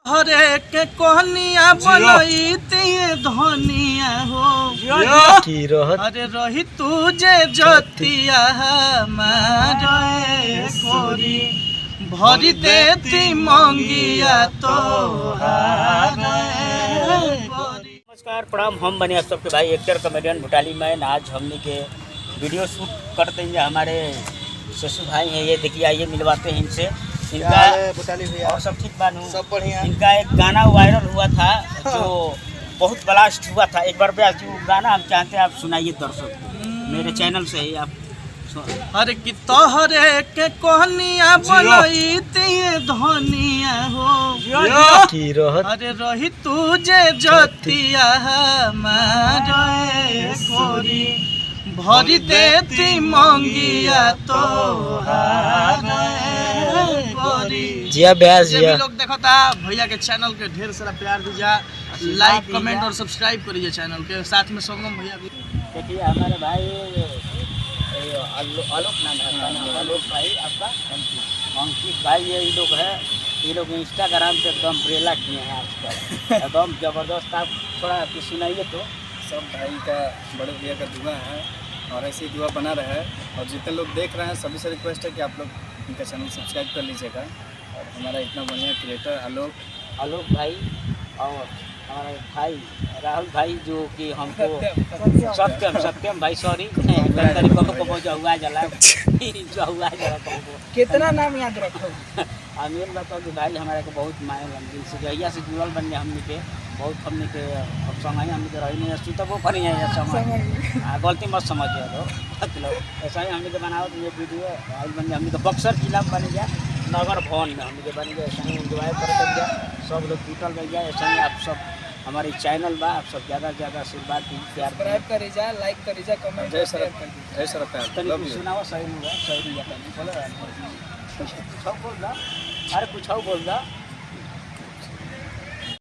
हरे के कहनिया बनईती धनिया हो अरे रही तुझे जतिया हमारे गोरी भरी देती मंगिया तो नमस्कार प्रणाम। हम बने आप सबके भाई एक्टर कॉमेडियन भुटाली मैन। आज हमने के वीडियो शूट करते हैं। हमारे ससुर भाई हैं, ये देखिए आइए मिलवाते हैं इनसे। इनका भुटाली भैया और सब ठीक बानू, सब बढ़िया। इनका एक गाना वायरल हुआ था जो बहुत ब्लास्ट हुआ था। एक बार जो गाना हम चाहते हैं आप सुनाइए दर्शक को, मेरे चैनल से ही आप। अरे कि तोहरे के कहनिया बनईती धनिया हो अरे रही तुझे जतिया हमारे गोरी भरी देती मंगिया तो जिया ब्यास जिया लोग देखो था भैया के चैनल के ढेर सारा प्यार दीजिए, लाइक कमेंट और सब्सक्राइब करिए चैनल के साथ में। संगम भैया भी देखिए हमारे भाई आलोक नाम है, आलोक भाई आपका अंकित भाई, ये लोग है। ये लोग इंस्टाग्राम पे एकदम ब्रेला किए हैं आजकल, एकदम जबरदस्त। आप थोड़ा कुछ सुनाइए तो। सब भाई का बड़े भैया का दुआ है और ऐसे ही दुआ बना रहे। और जितने लोग देख रहे हैं सभी से रिक्वेस्ट है कि आप लोग इनका चैनल सब्सक्राइब कर लीजिएगा। और हमारा इतना बढ़िया क्रिएटर आलोक भाई और हमारे भाई राहुल भाई जो कि हमको सत्यम भाई, सॉरी हुआ जला कितना नाम याद रखो। अमीर बताओ कि भाई हमारे को बहुत माने दिल से जहिया से जुड़ल बन गए हमने के बहुत। हमने के समय हमने के रही नहीं सुतब वो पर है समय गलती मत समझिए तो मतलब ऐसा ही हमने के बनाओ तो ये वीडियो आज बन गया। हमने के बक्सर जिला में बन गया, नगर भवन में हमने के बन गया। ऐसा ही एंजॉय कर गया, सब लोग टूटल बन गया। ऐसा ही आप सब हमारे चैनल बा, आप सब ज़्यादा से ज़्यादा आशीर्वाद प्यार सब्सक्राइब करी जा, लाइक करी जा, कमेंट जय सर प्यार सुनाओ। सही नहीं बोलो कुछ बोल रहा, अरे कुछ बोल रहा।